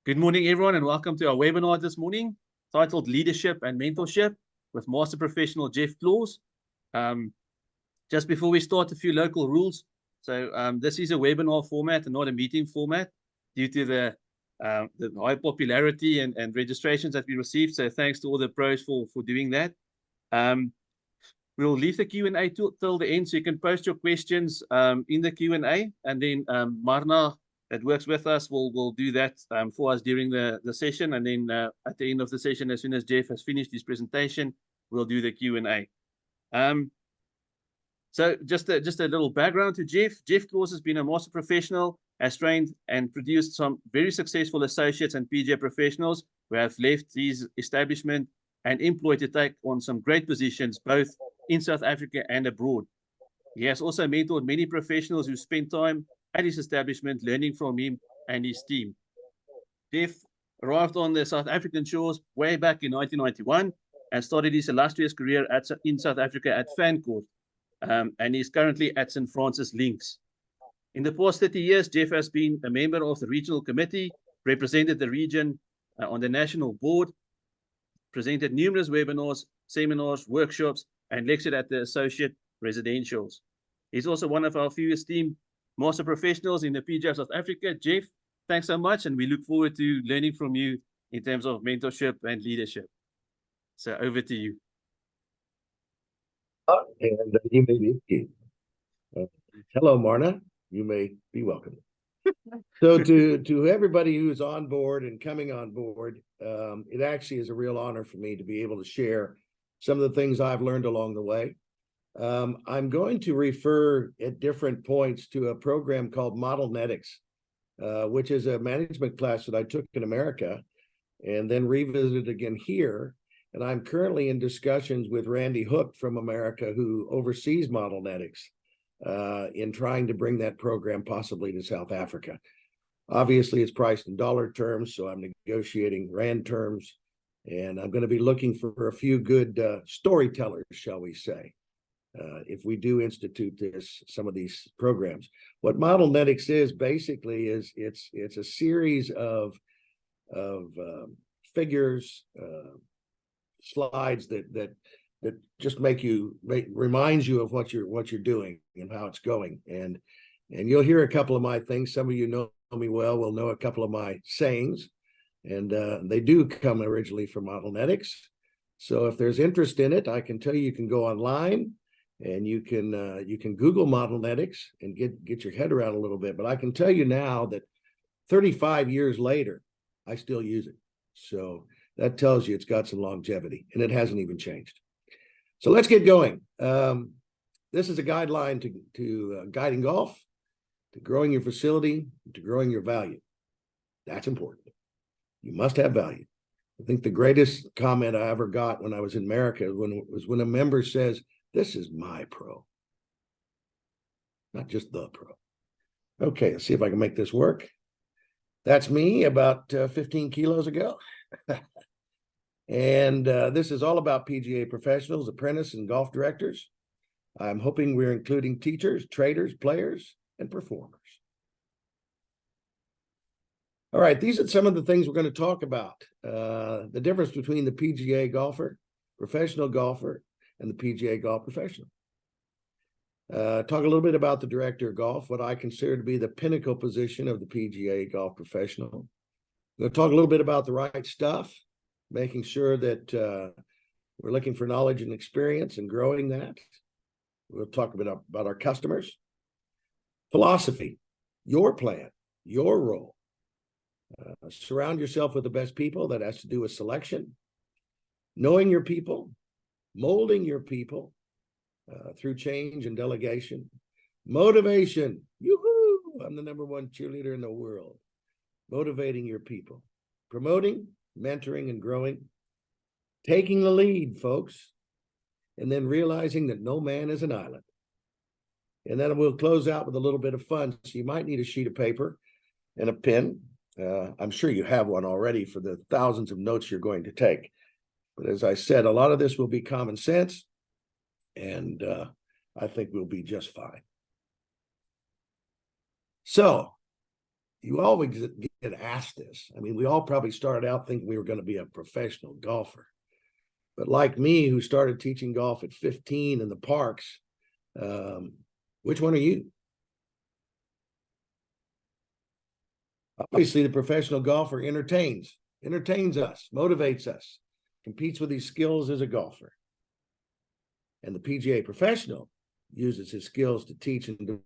Good morning, everyone, and welcome to our webinar this morning titled Leadership and Mentorship with Master Professional Jeff Claus. Just before we start, a few local rules. So this is a webinar format and not a meeting format due to the high popularity and registrations that we received. So thanks to all the pros for doing that. We'll leave the Q&A till the end, so you can post your questions in the Q&A, and then Marna, that works with us, will do that for us during the session, and then at the end of the session, as soon as Jeff has finished his presentation, we'll do the Q&A. So just a little background to Jeff. Jeff Claus has been a master professional, has trained and produced some very successful associates and PGA professionals who have left his establishment and employed to take on some great positions, both in South Africa and abroad. He has also mentored many professionals who spent time at his establishment learning from him and his team. Jeff arrived on the South African shores way back in 1991 and started his illustrious career in South Africa at Fancourt, and he's currently at St. Francis Lynx. In the past 30 years, Jeff has been a member of the regional committee, represented the region on the national board, presented numerous webinars, seminars, workshops, and lectured at the associate residentials. He's also one of our few esteemed master professionals in the PGA of South Africa. Jeff, thanks so much, and we look forward to learning from you in terms of mentorship and leadership. So over to you. And you may be. Hello, Marna. You may be welcome. So to everybody who's on board and coming on board, it actually is a real honor for me to be able to share some of the things I've learned along the way. I'm going to refer at different points to a program called Modelnetics, which is a management class that I took in America and then revisited again here. And I'm currently in discussions with Randy Hook from America, who oversees Modelnetics, in trying to bring that program possibly to South Africa. Obviously, it's priced in dollar terms, so I'm negotiating rand terms, and I'm going to be looking for a few good storytellers, shall we say, if we do institute some of these programs. What Modelnetics is basically is it's a series of figures, slides that just reminds you of what you're doing and how it's going, and you'll hear a couple of my things. Some of you know me well will know a couple of my sayings, and they do come originally from Modelnetics. So if there's interest in it, I can tell you can go online and you can Google Modelnetics and get your head around a little bit. But I can tell you now that 35 years later, I still use it. So that tells you it's got some longevity, and it hasn't even changed. So let's get going. This is a guideline to guiding golf, to growing your facility, to growing your value. That's important. You must have value. I think the greatest comment I ever got when I was in America was when a member says, "This is my pro," not just the pro. Okay, let's see if I can make this work. That's me about 15 kilos ago. And this is all about PGA professionals, apprentices, and golf directors. I'm hoping we're including teachers, traders, players, and performers. All right, these are some of the things we're going to talk about. The difference between the PGA golfer, professional golfer, and the PGA golf professional. Talk a little bit about the director of golf, what I consider to be the pinnacle position of the PGA golf professional. We'll talk a little bit about the right stuff, making sure that we're looking for knowledge and experience and growing that. We'll talk a bit about our customers. Philosophy, your plan, your role. Surround yourself with the best people. That has to do with selection, knowing your people, molding your people through change and delegation. Motivation, yoo-hoo, I'm the #1 cheerleader in the world. Motivating your people. Promoting, mentoring, and growing. Taking the lead, folks. And then realizing that no man is an island. And then we'll close out with a little bit of fun. So you might need a sheet of paper and a pen. I'm sure you have one already for the thousands of notes you're going to take. But as I said, a lot of this will be common sense, and I think we'll be just fine. So you always get asked this. I mean, we all probably started out thinking we were going to be a professional golfer. But like me, who started teaching golf at 15 in the parks, which one are you? Obviously, the professional golfer entertains us, motivates us, competes with his skills as a golfer. And the PGA professional uses his skills to teach and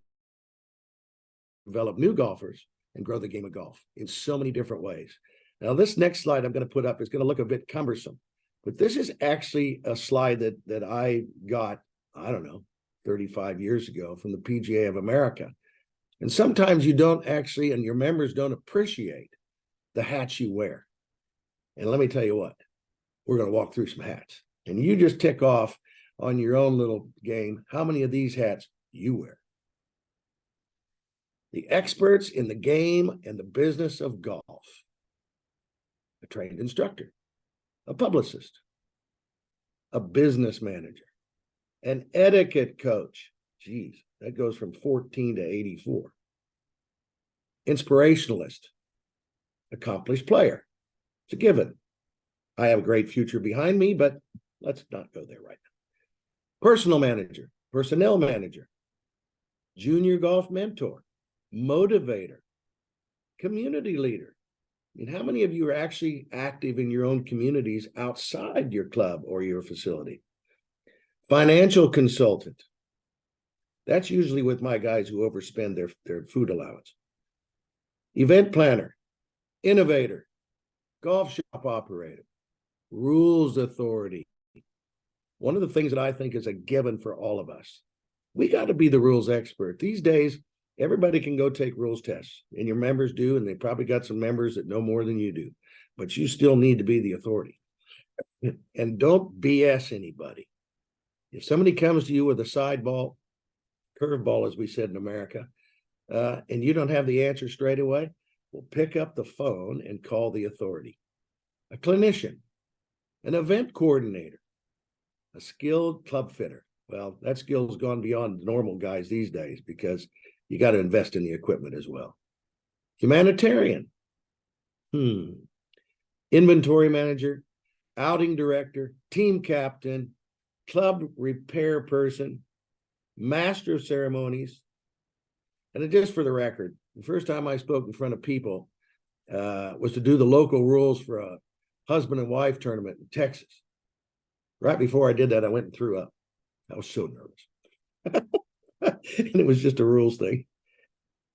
develop new golfers and grow the game of golf in so many different ways. Now, this next slide I'm going to put up is going to look a bit cumbersome, but this is actually a slide that I got, I don't know, 35 years ago from the PGA of America. And sometimes you don't actually, and your members don't appreciate the hats you wear. And let me tell you what, we're going to walk through some hats. And you just tick off on your own little game how many of these hats you wear. The experts in the game and the business of golf. A trained instructor, a publicist, a business manager, an etiquette coach. Geez, that goes from 14 to 84. Inspirationalist, accomplished player. It's a given. I have a great future behind me, but let's not go there right now. Personal manager, personnel manager, junior golf mentor, motivator, community leader. I mean, how many of you are actually active in your own communities outside your club or your facility? Financial consultant. That's usually with my guys who overspend their food allowance. Event planner, innovator, golf shop operator, rules authority. One of the things that I think is a given for all of us, we got to be the rules expert. These days, everybody can go take rules tests, and your members do, and they probably got some members that know more than you do, but you still need to be the authority. And don't BS anybody. If somebody comes to you with a sideball, curveball, as we said in America, and you don't have the answer straight away, well, pick up the phone and call the authority. A clinician, an event coordinator, a skilled club fitter. Well, that skill's gone beyond normal guys these days because you got to invest in the equipment as well. Humanitarian, inventory manager, outing director, team captain, club repair person, master of ceremonies. And just for the record, the first time I spoke in front of people was to do the local rules for a husband and wife tournament in Texas. Right before I did that, I went and threw up. I was so nervous. And it was just a rules thing.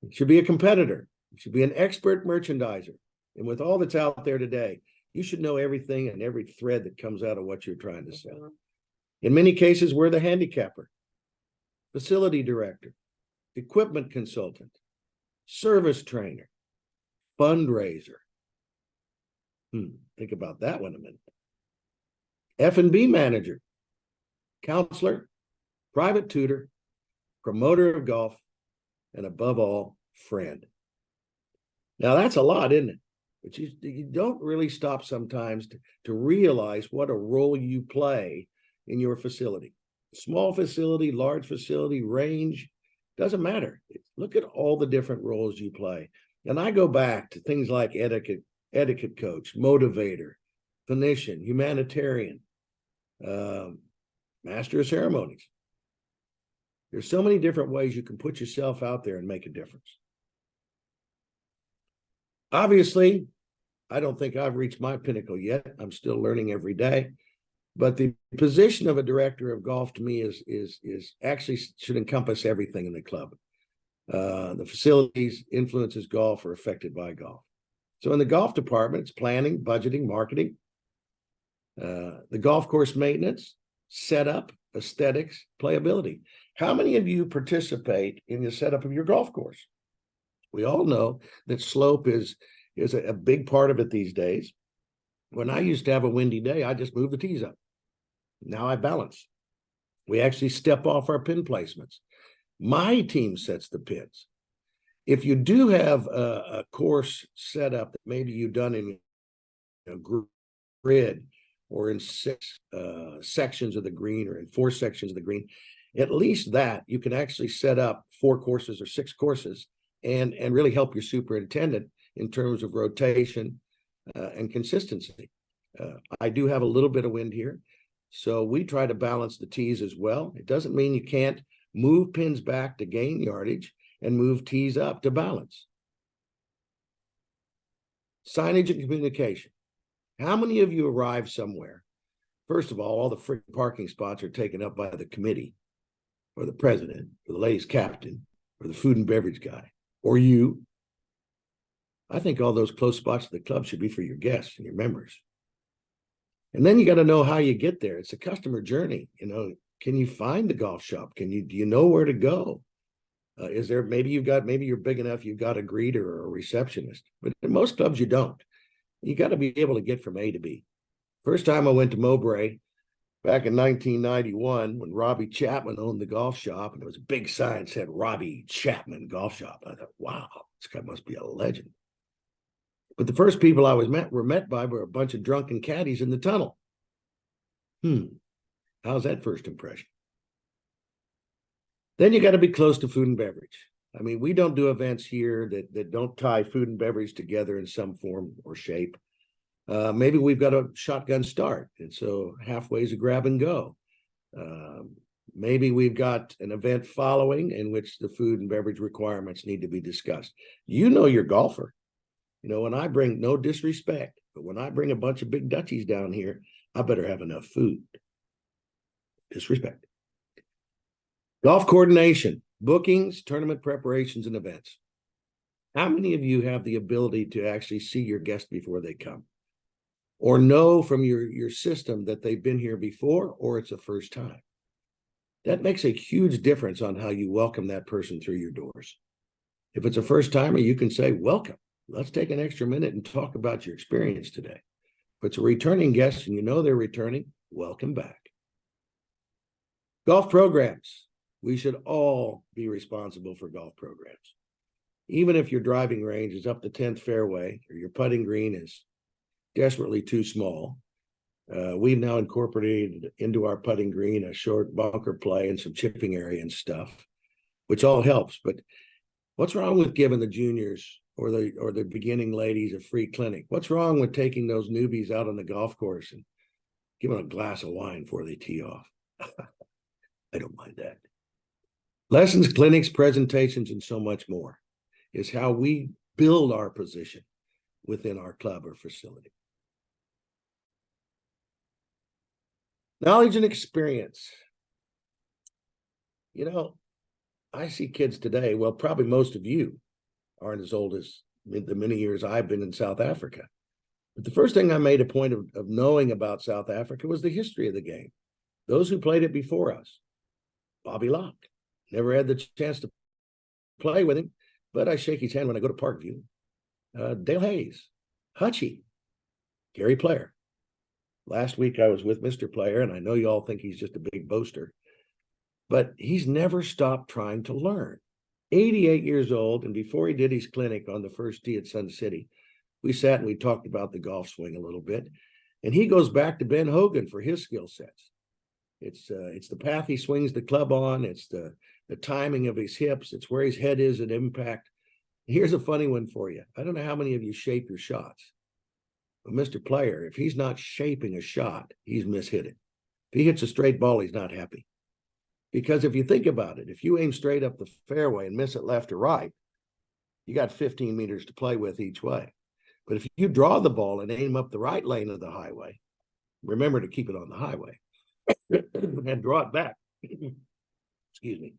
You should be a competitor. You should be an expert merchandiser. And with all that's out there today, you should know everything and every thread that comes out of what you're trying to sell. In many cases, we're the handicapper, facility director, equipment consultant, service trainer, fundraiser. Think about that one a minute. F&B manager, counselor, private tutor, promoter of golf, and above all, friend. Now that's a lot, isn't it? But you don't really stop sometimes to realize what a role you play in your facility. Small facility, large facility, range, doesn't matter. Look at all the different roles you play. And I go back to things like etiquette coach, motivator, clinician, humanitarian, master of ceremonies. There's so many different ways you can put yourself out there and make a difference. Obviously, I don't think I've reached my pinnacle yet. I'm still learning every day. But the position of a director of golf to me is actually should encompass everything in the club. The facilities, influences golf, are affected by golf. So in the golf department, it's planning, budgeting, marketing, the golf course maintenance, setup, aesthetics, playability. How many of you participate in the setup of your golf course? We all know that slope is a big part of it these days. When I used to have a windy day, I just moved the tees up. Now I balance. We actually step off our pin placements. My team sets the pins. If you do have a course set up that maybe you've done in a grid or in 6 sections of the green or in 4 sections of the green, at least that you can actually set up 4 courses or 6 courses and really help your superintendent in terms of rotation and consistency. I do have a little bit of wind here, so we try to balance the tees as well. It doesn't mean you can't move pins back to gain yardage and move tees up to balance. Signage and communication. How many of you arrive somewhere? First of all the free parking spots are taken up by the committee or the president or the ladies captain or the food and beverage guy or you. I think all those close spots at the club should be for your guests and your members. And then you got to know how you get there. It's a customer journey. You know, can you find the golf shop? Do you know where to go? Is there, maybe you're big enough, you've got a greeter or a receptionist, but in most clubs you don't. You got to be able to get from A to B. First time I went to Mowbray back in 1991 when Robbie Chapman owned the golf shop, and there was a big sign that said Robbie Chapman Golf Shop. I thought, wow, this guy must be a legend. But the first people I were met by were a bunch of drunken caddies in the tunnel. How's that first impression? Then you got to be close to food and beverage. I mean, we don't do events here that don't tie food and beverage together in some form or shape. Maybe we've got a shotgun start, and so halfway is a grab and go. Maybe we've got an event following in which the food and beverage requirements need to be discussed. You know your golfer. You know, when I bring, no disrespect, but when I bring a bunch of big Dutchies down here, I better have enough food. Disrespect. Golf coordination, bookings, tournament preparations, and events. How many of you have the ability to actually see your guest before they come? Or know from your system that they've been here before, or it's a first time? That makes a huge difference on how you welcome that person through your doors. If it's a first timer, you can say, welcome. Let's take an extra minute and talk about your experience today. If it's a returning guest and you know they're returning, welcome back. Golf programs. We should all be responsible for golf programs. Even if your driving range is up the 10th fairway or your putting green is desperately too small, we've now incorporated into our putting green a short bunker play and some chipping area and stuff, which all helps. But what's wrong with giving the juniors or the beginning ladies a free clinic? What's wrong with taking those newbies out on the golf course and giving them a glass of wine before they tee off? I don't mind that. Lessons, clinics, presentations, and so much more is how we build our position within our club or facility. Knowledge and experience. You know, I see kids today, well, probably most of you aren't as old as the many years I've been in South Africa. But the first thing I made a point of knowing about South Africa was the history of the game. Those who played it before us. Bobby Locke. Never had the chance to play with him, but I shake his hand when I go to Parkview. Dale Hayes, Hutchie, Gary Player. Last week I was with Mr. Player, and I know you all think he's just a big boaster, but he's never stopped trying to learn. 88 years old, and before he did his clinic on the first tee at Sun City, we sat and we talked about the golf swing a little bit, and he goes back to Ben Hogan for his skill sets. It's the path he swings the club on. It's the timing of his hips. It's where his head is at impact. Here's a funny one for you. I don't know how many of you shape your shots, but Mr. Player, if he's not shaping a shot, he's mishit it. If he hits a straight ball, he's not happy. Because if you think about it, if you aim straight up the fairway and miss it left or right, you got 15 meters to play with each way. But if you draw the ball and aim up the right lane of the highway, remember to keep it on the highway, and draw it back, excuse me,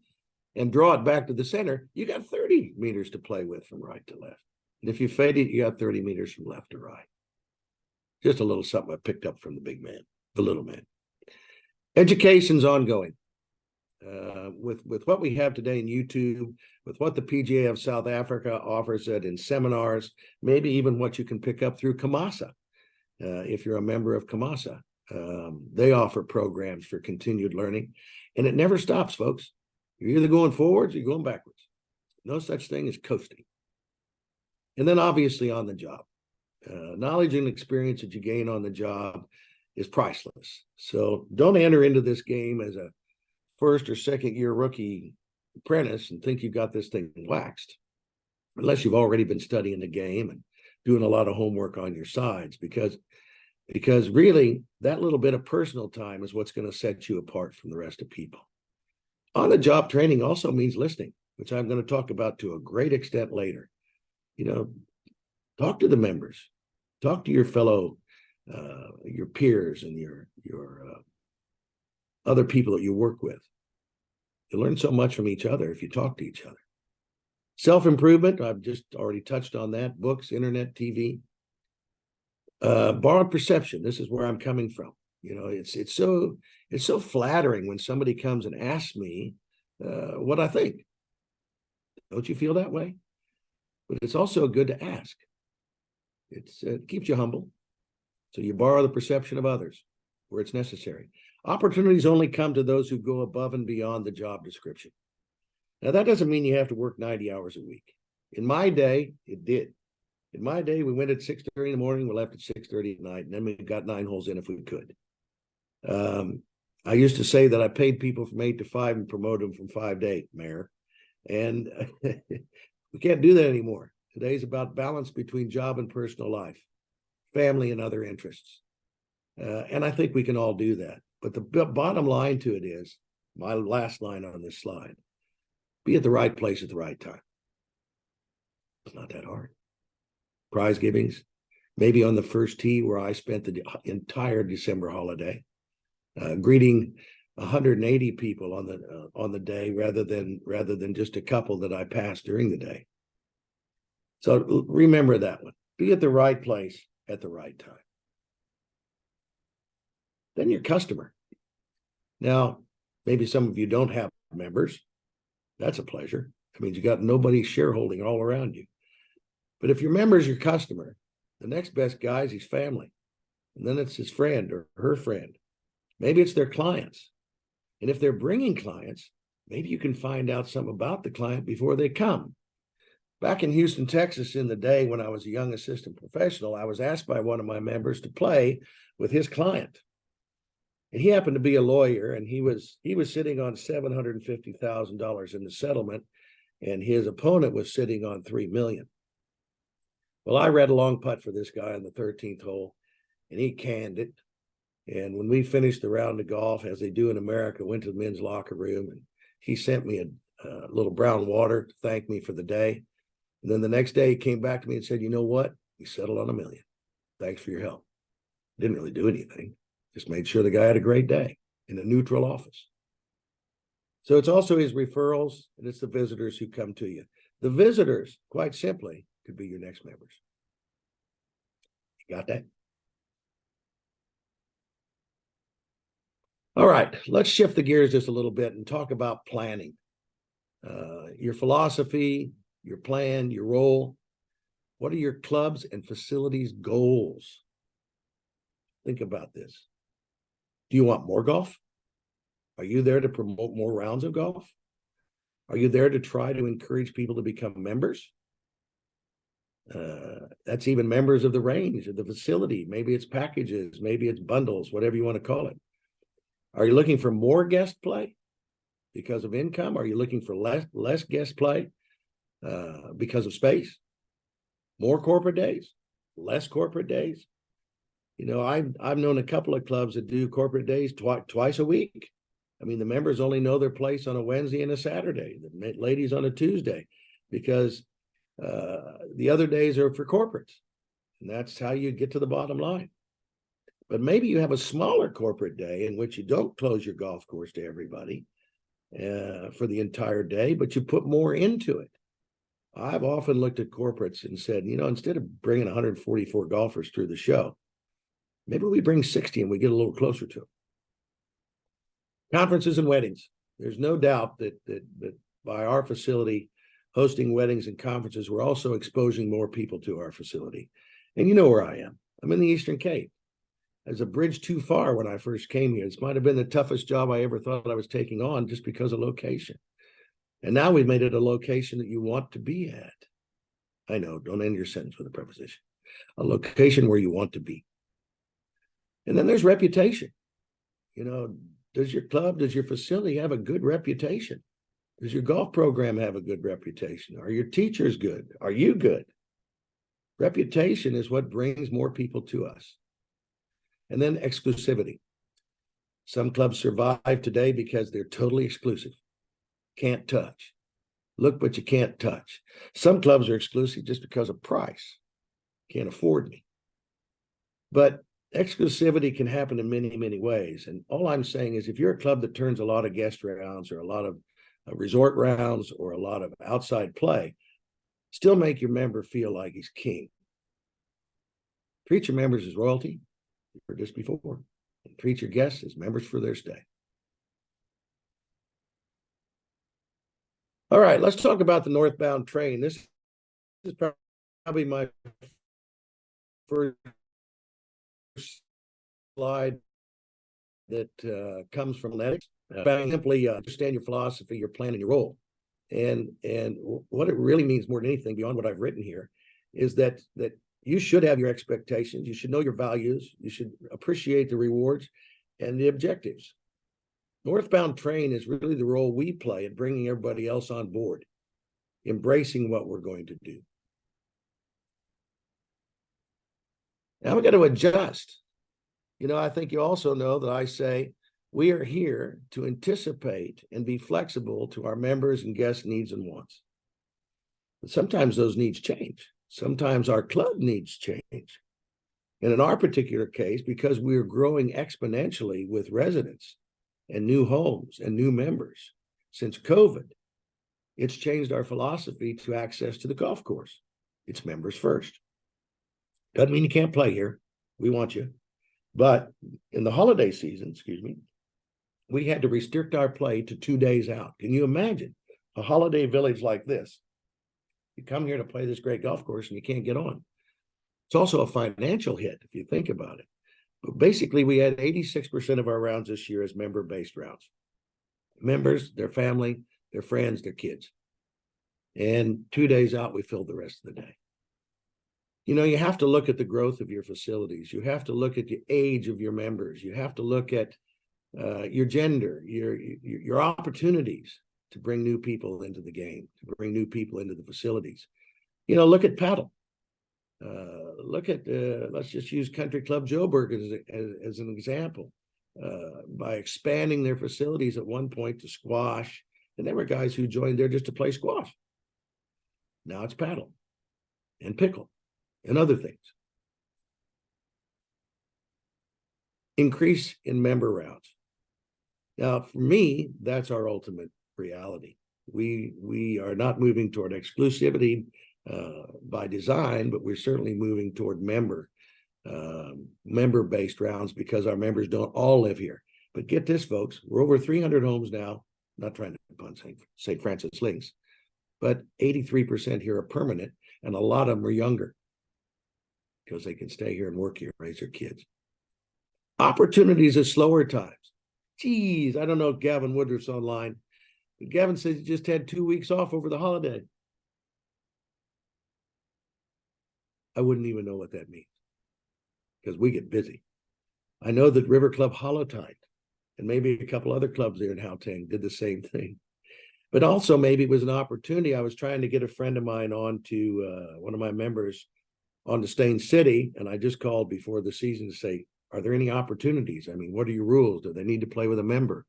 and draw it back to the center, you got 30 meters to play with from right to left. And if you fade it, you got 30 meters from left to right. Just a little something I picked up from the big man, the little man. Education's ongoing. With what we have today in YouTube, with what the PGA of South Africa offers it in seminars, maybe even what you can pick up through Kamasa, if you're a member of Kamasa. They offer programs for continued learning, and it never stops, folks. You're either going forwards or you're going backwards. No such thing as coasting. And then obviously on the job. Knowledge and experience that you gain on the job is priceless. So don't enter into this game as a first or second year rookie apprentice and think you've got this thing waxed. unless you've already been studying the game and doing a lot of homework on your sides, because really that little bit of personal time is what's going to set you apart from the rest of people. On-the-job training also means listening, which I'm going to talk about to a great extent later. Talk to the members, talk to your fellow, your peers and your other people that you work with. You learn so much from each other if you talk to each other. Self-improvement, I've just already touched on that. Books, internet, TV. Borrowed perception. This is where I'm coming from. It's so flattering when somebody comes and asks me what I think. Don't you feel that way? But it's also good to ask. It keeps you humble. So you borrow the perception of others where it's necessary. Opportunities only come to those who go above and beyond the job description. Now, that doesn't mean you have to work 90 hours a week. In my day, it did. In my day, we went at 6:30 in the morning, we left at 6:30 at night, and then we got 9 holes in if we could. I used to say that I paid people from 8 to 5 and promoted them from 5 to 8, Mayor. And we can't do that anymore. Today's about balance between job and personal life, family and other interests. And I think we can all do that. But the bottom line to it is, my last line on this slide, be at the right place at the right time. It's not that hard. Prize givings, maybe on the first tee where I spent the entire December holiday, greeting 180 people on the day rather than just a couple that I passed during the day. So remember that one. Be at the right place at the right time. Then your customer. Now, maybe some of you don't have members. That's a pleasure. That means you got nobody shareholding all around you. But if your member is your customer, the next best guy is his family. And then it's his friend or her friend. Maybe it's their clients. And if they're bringing clients, maybe you can find out something about the client before they come. Back in Houston, Texas, in the day when I was a young assistant professional, I was asked by one of my members to play with his client. And he happened to be a lawyer, and he was sitting on $750,000 in the settlement, and his opponent was sitting on $3 million. Well, I read a long putt for this guy on the 13th hole, and he canned it. And when we finished the round of golf, as they do in America, went to the men's locker room, and he sent me a little brown water to thank me for the day. And then the next day, he came back to me and said, "You know what? We settled on $1 million. Thanks for your help." Didn't really do anything. Just made sure the guy had a great day in a neutral office. So it's also his referrals, and it's the visitors who come to you. The visitors, quite simply, could be your next members. You got that? All right, let's shift the gears just a little bit and talk about planning. Your philosophy, your plan, your role. What are your clubs and facilities goals? Think about this. Do you want more golf? Are you there to promote more rounds of golf? Are you there to try to encourage people to become members? That's even members of the range, of the facility. Maybe it's packages, maybe it's bundles, whatever you want to call it. Are you looking for more guest play because of income? Are you looking for less guest play because of space? More corporate days, less corporate days? You know, I've known a couple of clubs that do corporate days twice a week. I mean, the members only know their place on a Wednesday and a Saturday, the ladies on a Tuesday, because the other days are for corporates. And that's how you get to the bottom line. But maybe you have a smaller corporate day in which you don't close your golf course to everybody for the entire day, but you put more into it. I've often looked at corporates and said, you know, instead of bringing 144 golfers through the show, maybe we bring 60 and we get a little closer to them. Conferences and weddings. There's no doubt that by our facility hosting weddings and conferences, we're also exposing more people to our facility. And you know where I am. I'm in the Eastern Cape. There's a bridge too far when I first came here. This might have been the toughest job I ever thought I was taking on just because of location. And now we've made it a location that you want to be at. I know, don't end your sentence with a preposition. A location where you want to be. And then there's reputation. You know, does your club, does your facility have a good reputation? Does your golf program have a good reputation? Are your teachers good? Are you good? Reputation is what brings more people to us. And then exclusivity. Some clubs survive today because they're totally exclusive. Can't touch. Look, but you can't touch. Some clubs are exclusive just because of price. Can't afford me. But exclusivity can happen in many, many ways. And all I'm saying is if you're a club that turns a lot of guest rounds or a lot of resort rounds or a lot of outside play, still make your member feel like he's king. Treat your members as royalty. You've heard this before. And treat your guests as members for their stay. All right, let's talk about the northbound train. This is probably my first slide that comes from athletics. Simply understand your philosophy, your plan, and your role. And what it really means more than anything beyond what I've written here is that you should have your expectations. You should know your values. You should appreciate the rewards and the objectives. Northbound train is really the role we play in bringing everybody else on board, embracing what we're going to do. Now we got to adjust. You know, I think you also know that I say we are here to anticipate and be flexible to our members' and guests' needs and wants. But sometimes those needs change. Sometimes our club needs change. And in our particular case, because we are growing exponentially with residents and new homes and new members since COVID, it's changed our philosophy to access to the golf course. It's members first. Doesn't mean you can't play here. We want you. But in the holiday season, we had to restrict our play to 2 days out. Can you imagine a holiday village like this? You come here to play this great golf course and you can't get on. It's also a financial hit if you think about it. But basically, we had 86% of our rounds this year as member-based rounds. Members, their family, their friends, their kids. And 2 days out, we filled the rest of the day. You know, you have to look at the growth of your facilities. You have to look at the age of your members. You have to look at your gender, your opportunities to bring new people into the game, to bring new people into the facilities. You know, look at paddle. Look at, let's just use Country Club Joburg as an example. By expanding their facilities at one point to squash, and there were guys who joined there just to play squash. Now it's paddle and pickle and other things. Increase in member rounds. Now, for me, that's our ultimate reality. We are not moving toward exclusivity by design, but we're certainly moving toward member-based rounds because our members don't all live here. But get this, folks, we're over 300 homes now. Not trying to pun St. Francis Links, but 83% here are permanent, and a lot of them are younger because they can stay here and work here, raise their kids. Opportunities at slower times. Geez, I don't know if Gavin Woodruff's online, but Gavin says he just had 2 weeks off over the holiday. I wouldn't even know what that means because we get busy. I know that River Club Holotide and maybe a couple other clubs there in Hauteng did the same thing. But also maybe it was an opportunity. I was trying to get a friend of mine on to one of my members on to Stain City, and I just called before the season to say, are there any opportunities? I mean, what are your rules? Do they need to play with a member?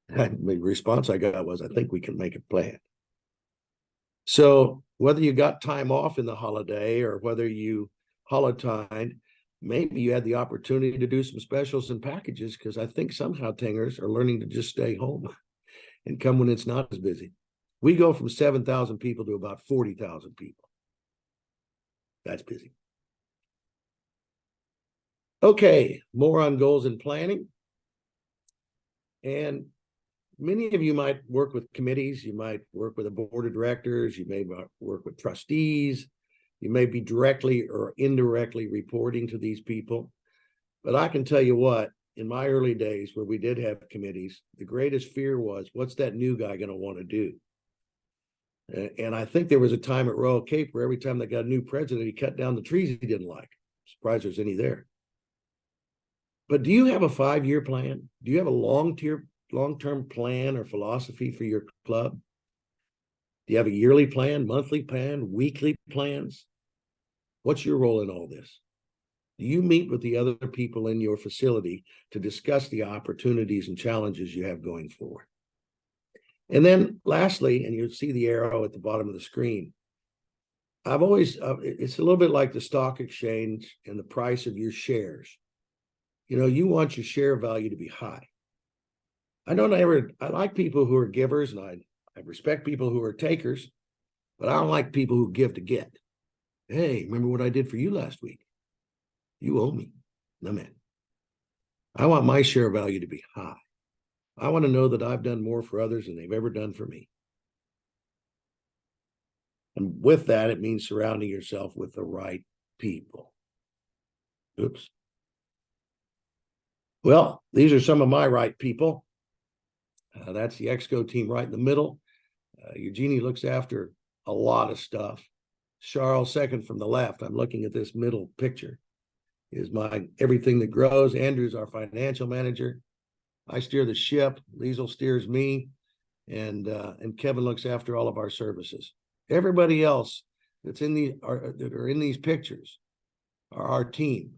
And the response I got was, I think we can make a plan. So whether you got time off in the holiday or whether you holotide, maybe you had the opportunity to do some specials and packages, because I think some Hautengers are learning to just stay home and come when it's not as busy. We go from 7,000 people to about 40,000 people. That's busy. Okay, more on goals and planning. And many of you might work with committees. You might work with a board of directors. You may work with trustees. You may be directly or indirectly reporting to these people. But I can tell you what, in my early days where we did have committees, the greatest fear was, what's that new guy going to want to do? And I think there was a time at Royal Cape where every time they got a new president, he cut down the trees he didn't like. Surprised there's any there. But do you have a 5-year plan? Do you have a long-term plan or philosophy for your club? Do you have a yearly plan, monthly plan, weekly plans? What's your role in all this? Do you meet with the other people in your facility to discuss the opportunities and challenges you have going forward? And then lastly, and you'll see the arrow at the bottom of the screen, I've always, it's a little bit like the stock exchange and the price of your shares. You want your share value to be high. I like people who are givers, and I respect people who are takers, but I don't like people who give to get. Hey, remember what I did for you last week? You owe me. No, man. I want my share value to be high. I want to know that I've done more for others than they've ever done for me. And with that, it means surrounding yourself with the right people. Oops. Well, these are some of my right people. That's the Exco team right in the middle. Eugenie looks after a lot of stuff. Charles, second from the left, I'm looking at this middle picture, is my everything that grows. Andrew's our financial manager. I steer the ship. Liesl steers me, and Kevin looks after all of our services. Everybody else that's that are in these pictures are our team.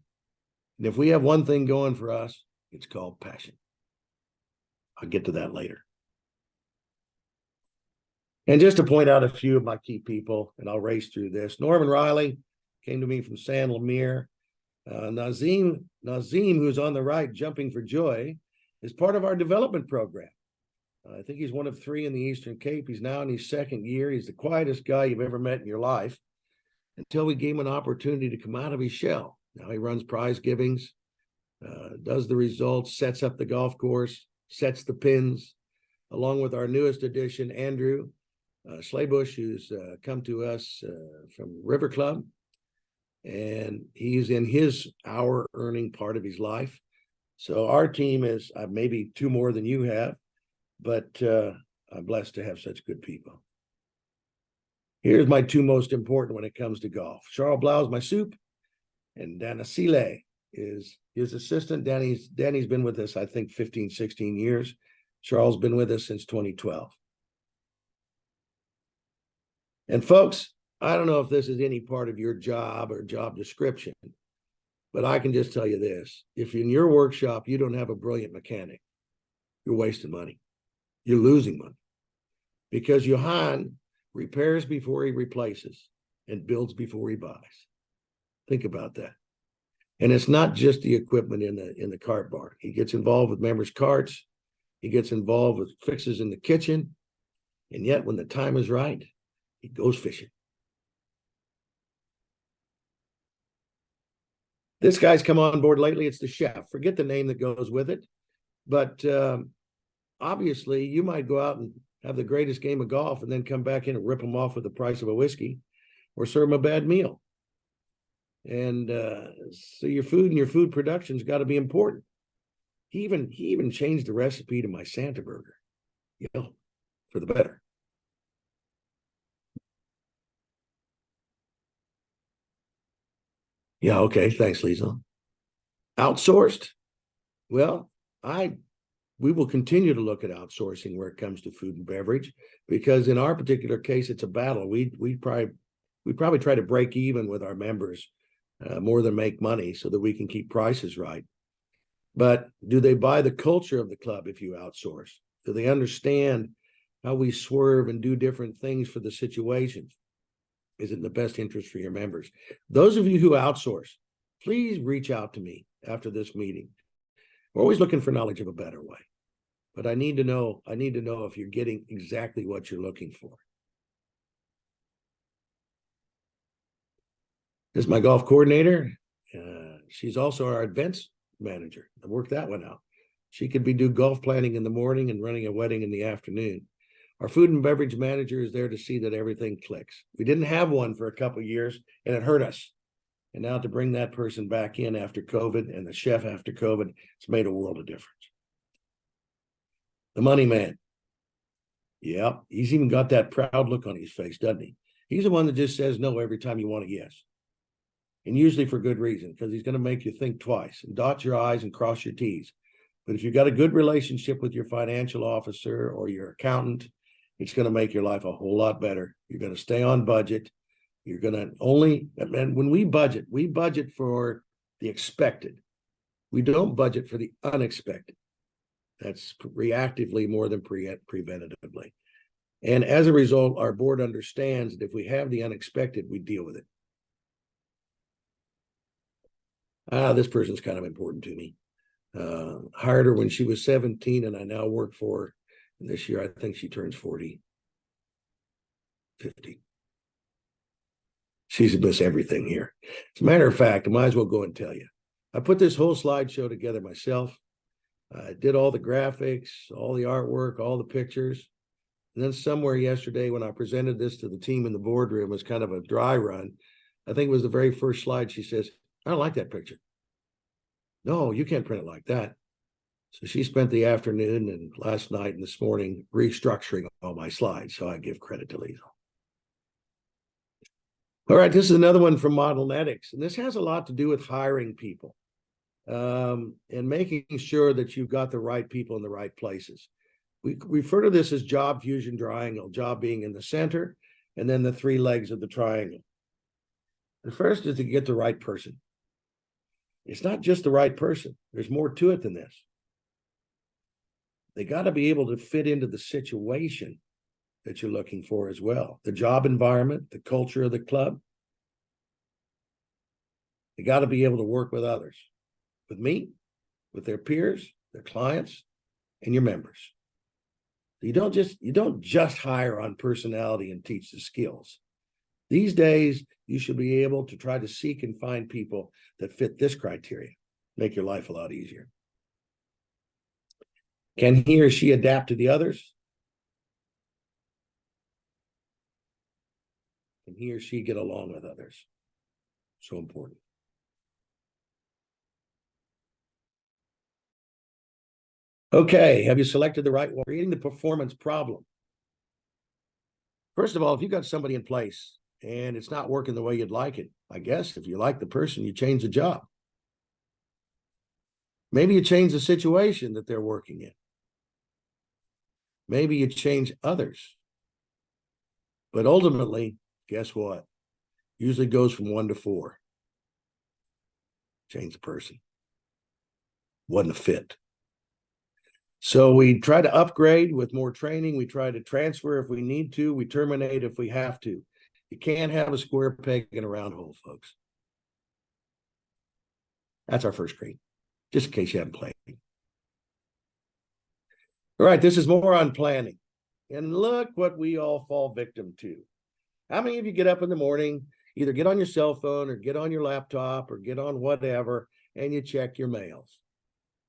And if we have one thing going for us, it's called passion. I'll get to that later. And just to point out a few of my key people, and I'll race through this. Norman Riley came to me from San Lemire. Nazim, who's on the right, jumping for joy, is part of our development program. I think he's one of 3 in the Eastern Cape. He's now in his 2nd year. He's the quietest guy you've ever met in your life until we gave him an opportunity to come out of his shell. Now he runs prize givings, does the results, sets up the golf course, sets the pins, along with our newest addition, Andrew Schlebusch, who's come to us from River Club. And he's in his hour earning part of his life. So our team is maybe 2 more than you have, but I'm blessed to have such good people. Here's my 2 most important when it comes to golf. Charles Blau is my soup, and Dana Sile is his assistant. Danny's been with us, I think, 15, 16 years. Charles been with us since 2012. And folks, I don't know if this is any part of your job or job description, but I can just tell you this. If in your workshop you don't have a brilliant mechanic, you're wasting money. You're losing money. Because Johan repairs before he replaces and builds before he buys. Think about that. And it's not just the equipment in the cart bar. He gets involved with members' carts. He gets involved with fixes in the kitchen. And yet when the time is right, he goes fishing. This guy's come on board lately. It's the chef. Forget the name that goes with it. But obviously, you might go out and have the greatest game of golf and then come back in and rip them off with the price of a whiskey or serve them a bad meal. And so your food and your food production's got to be important. He even changed the recipe to my Santa burger, for the better. Yeah, okay. Thanks, Lisa. Outsourced? Well, we will continue to look at outsourcing where it comes to food and beverage, because in our particular case, it's a battle. We probably try to break even with our members more than make money so that we can keep prices right. But do they buy the culture of the club if you outsource? Do they understand how we swerve and do different things for the situations? Is it in the best interest for your members? Those of you who outsource, please reach out to me after this meeting. We're always looking for knowledge of a better way. But I need to know if you're getting exactly what you're looking for. This is my golf coordinator. She's also our events manager. I worked that one out. She could do golf planning in the morning and running a wedding in the afternoon. Our food and beverage manager is there to see that everything clicks. We didn't have one for a couple of years, and it hurt us. And now to bring that person back in after COVID and the chef after COVID, it's made a world of difference. The money man. Yeah, he's even got that proud look on his face, doesn't he? He's the one that just says no every time you want a yes. And usually for good reason, because he's going to make you think twice and dot your I's and cross your T's. But if you've got a good relationship with your financial officer or your accountant, It's going to make your life a whole lot better. You're going to stay on budget. You're going to only, and when we budget for the expected. We don't budget for the unexpected. That's reactively more than preventatively. And as a result, our board understands that if we have the unexpected, we deal with it. This person's kind of important to me. Hired her when she was 17, and I now work for her. And this year, I think she turns 40, 50. She's missed everything here. As a matter of fact, I might as well go and tell you. I put this whole slideshow together myself. I did all the graphics, all the artwork, all the pictures. And then somewhere yesterday when I presented this to the team in the boardroom, it was kind of a dry run. I think it was the very first slide. She says, I don't like that picture. No, you can't print it like that. So she spent the afternoon and last night and this morning restructuring all my slides. So I give credit to Lisa. All right, this is another one from Modelnetics. And this has a lot to do with hiring people and making sure that you've got the right people in the right places. We refer to this as job fusion triangle, job being in the center, and then the three legs of the triangle. The first is to get the right person. It's not just the right person. There's more to it than this. They got to be able to fit into the situation that you're looking for as well. The job environment, the culture of the club. They got to be able to work with others, with me, with their peers, their clients, and your members. You don't just hire on personality and teach the skills. These days, you should be able to try to seek and find people that fit this criteria, make your life a lot easier. Can he or she adapt to the others? Can he or she get along with others? So important. Okay, have you selected the right one? Creating the performance problem. First of all, if you've got somebody in place and it's not working the way you'd like it, I guess if you like the person, you change the job. Maybe you change the situation that they're working in. Maybe you change others. But ultimately, guess what? Usually goes from 1 to 4. Change the person. Wasn't a fit. So we try to upgrade with more training. We try to transfer if we need to. We terminate if we have to. You can't have a square peg in a round hole, folks. That's our first grade, just in case you haven't played. All right, this is more on planning. And look what we all fall victim to. How many of you get up in the morning, either get on your cell phone or get on your laptop or get on whatever, and you check your mails?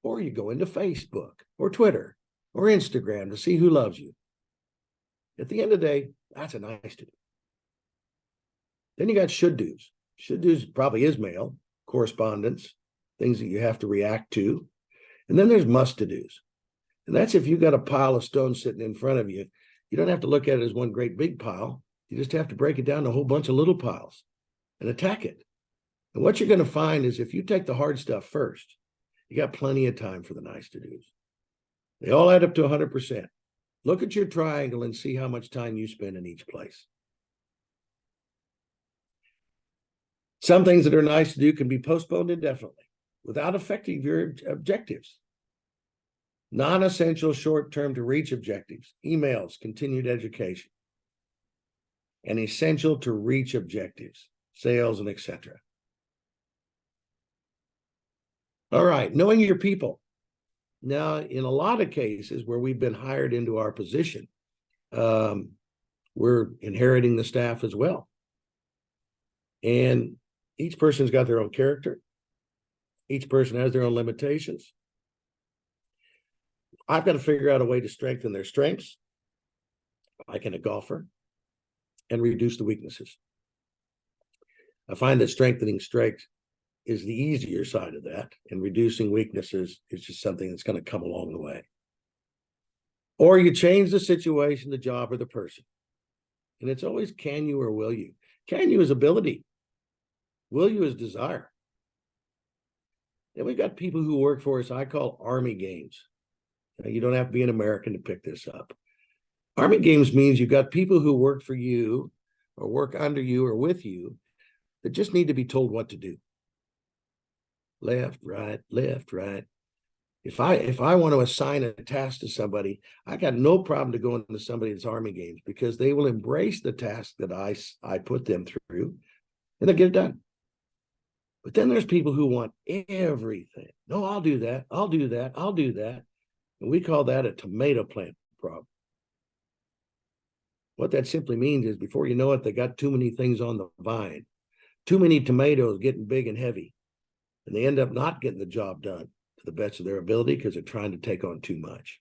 Or you go into Facebook or Twitter or Instagram to see who loves you. At the end of the day, that's a nice to do. Then you got should do's. Should do's probably is mail, correspondence, things that you have to react to. And then there's must to do's. And that's if you've got a pile of stones sitting in front of you. You don't have to look at it as one great big pile. You just have to break it down to a whole bunch of little piles and attack it. And what you're going to find is if you take the hard stuff first, you got plenty of time for the nice to-dos. They all add up to 100%. Look at your triangle and see how much time you spend in each place. Some things that are nice to do can be postponed indefinitely without affecting your objectives. Non-essential short-term to reach objectives, emails, continued education, and essential to reach objectives, sales, and etc. All right, knowing your people. Now, in a lot of cases where we've been hired into our position, we're inheriting the staff as well. And each person's got their own character. Each person has their own limitations. I've got to figure out a way to strengthen their strengths, like in a golfer, and reduce the weaknesses. I find that strengthening strengths is the easier side of that, and reducing weaknesses is just something that's going to come along the way. Or you change the situation, the job, or the person. And it's always can you or will you. Can you is ability. Will you is desire. Then we've got people who work for us, I call Army games. You don't have to be an American to pick this up. Army games means you've got people who work for you or work under you or with you that just need to be told what to do. Left, right, left, right. If I want to assign a task to somebody, I got no problem to go into somebody that's Army games because they will embrace the task that I put them through and they'll get it done. But then there's people who want everything. No, I'll do that. I'll do that. I'll do that. And we call that a tomato plant problem. What that simply means is before you know it, they got too many things on the vine, too many tomatoes getting big and heavy, and they end up not getting the job done to the best of their ability because they're trying to take on too much.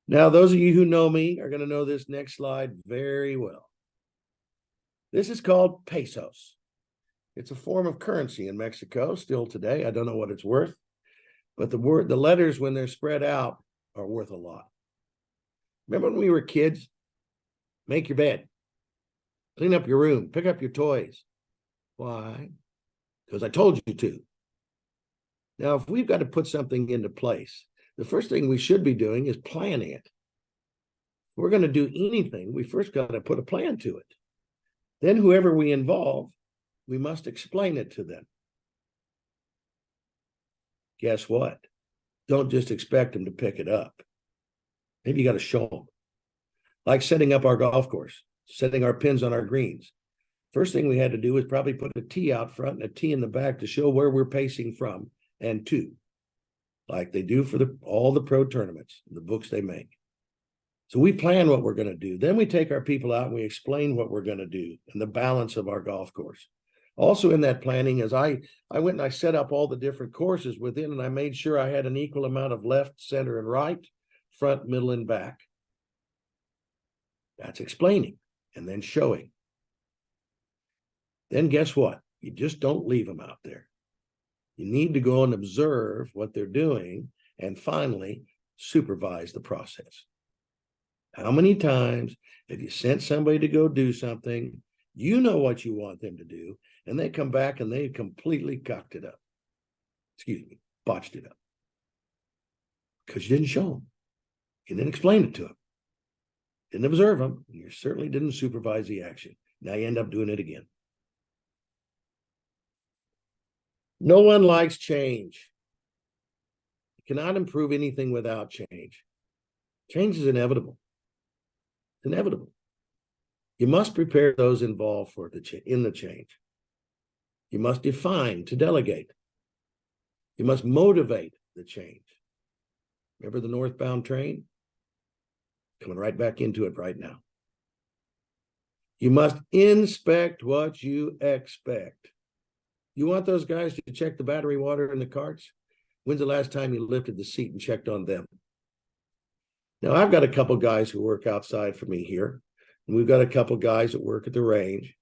Now, those of you who know me are going to know this next slide very well. This is called pesos. It's a form of currency in Mexico still today. I don't know what it's worth, but the letters, when they're spread out, are worth a lot. Remember when we were kids? Make your bed, clean up your room, pick up your toys. Why? Because I told you to. Now, if we've got to put something into place, the first thing we should be doing is planning it. If we're going to do anything, we first got to put a plan to it. Then whoever we involve, we must explain it to them. Guess what? Don't just expect them to pick it up. Maybe you got to show them. Like setting up our golf course, setting our pins on our greens. First thing we had to do was probably put a tee out front and a tee in the back to show where we're pacing from and to, like they do for all the pro tournaments, the books they make. So we plan what we're going to do. Then we take our people out and we explain what we're going to do and the balance of our golf course. Also in that planning, as I went and I set up all the different courses within, and I made sure I had an equal amount of left, center, and right, front, middle, and back. That's explaining and then showing. Then guess what? You just don't leave them out there. You need to go and observe what they're doing and finally supervise the process. How many times have you sent somebody to go do something, you know what you want them to do, and they come back and they completely cocked it up. Botched it up. Because you didn't show them. You didn't explain it to them. Didn't observe them. And you certainly didn't supervise the action. Now you end up doing it again. No one likes change. You cannot improve anything without change. Change is inevitable. It's inevitable. You must prepare those involved in the change. You must define to delegate. You must motivate the change. Remember the northbound train? Coming right back into it right now. You must inspect what you expect. You want those guys to check the battery water in the carts? When's the last time you lifted the seat and checked on them? Now, I've got a couple guys who work outside for me here, and we've got a couple guys that work at the range.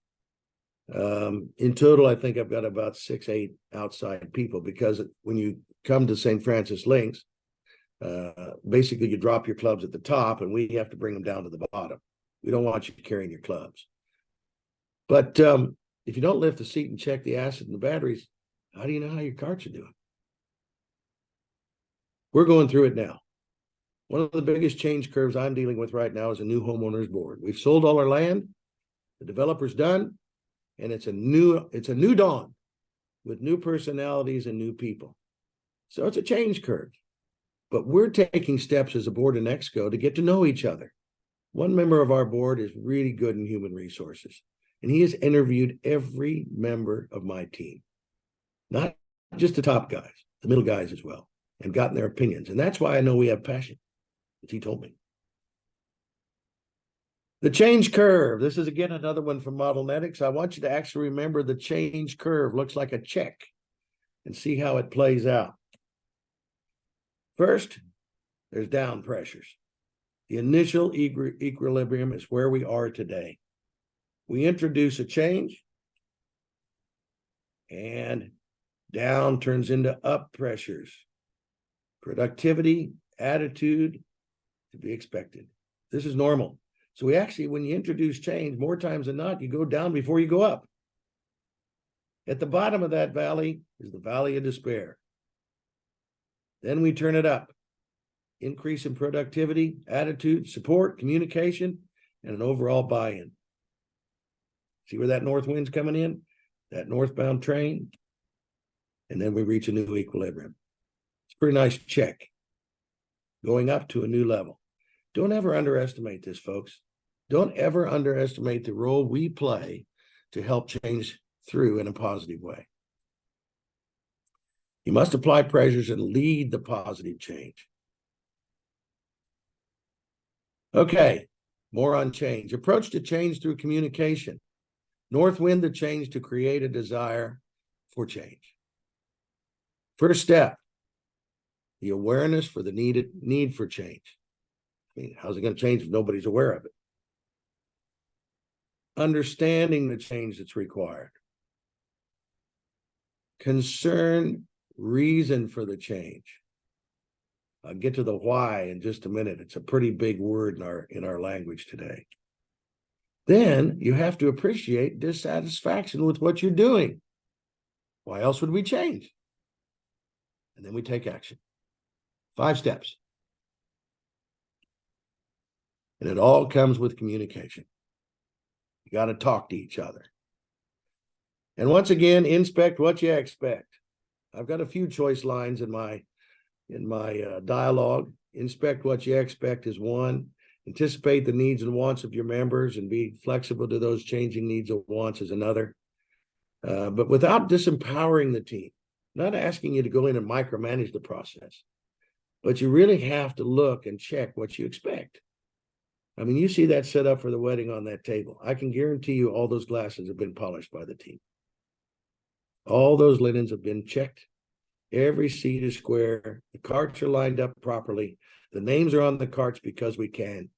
In total, I think I've got about 6, 8 outside people, because when you come to St. Francis Links, basically you drop your clubs at the top and we have to bring them down to the bottom. We don't want you carrying your clubs. But if you don't lift the seat and check the acid and the batteries, how do you know how your carts are doing? We're going through it now. One of the biggest change curves I'm dealing with right now is a new homeowners board. We've sold all our land, the developer's done, and it's a new dawn with new personalities and new people. So it's a change curve. But we're taking steps as a board in Exco to get to know each other. One member of our board is really good in human resources, and he has interviewed every member of my team, not just the top guys, the middle guys as well, and gotten their opinions. And that's why I know we have passion, as he told me. The change curve. This is, again, another one from Modelnetics. I want you to actually remember the change curve looks like a check and see how it plays out. First, there's down pressures. The initial equilibrium is where we are today. We introduce a change, and down turns into up pressures. Productivity, attitude, to be expected. This is normal. So we actually, when you introduce change, more times than not, you go down before you go up. At the bottom of that valley is the valley of despair. Then we turn it up. increase in productivity, attitude, support, communication, and an overall buy-in. See where that north wind's coming in? That northbound train. And then we reach a new equilibrium. It's a pretty nice check. Going up to a new level. Don't ever underestimate this, folks. Don't ever underestimate the role we play to help change through in a positive way. You must apply pressures and lead the positive change. Okay, more on change. Approach to change through communication. North wind the change to create a desire for change. First step, the awareness for the need for change. I mean, how's it going to change if nobody's aware of it? Understanding the change that's required. Concern, reason for the change. I'll get to the why in just a minute. It's a pretty big word in our language today. Then you have to appreciate dissatisfaction with what you're doing. Why else would we change? And then we take action. 5 steps. And it all comes with communication. You got to talk to each other. And once again, inspect what you expect. I've got a few choice lines in my dialogue. Inspect what you expect is 1. Anticipate the needs and wants of your members and be flexible to those changing needs or wants is another. But without disempowering the team, not asking you to go in and micromanage the process, but you really have to look and check what you expect. I mean, you see that set up for the wedding on that table. I can guarantee you all those glasses have been polished by the team. All those linens have been checked. Every seat is square. The carts are lined up properly. The names are on the carts because we can.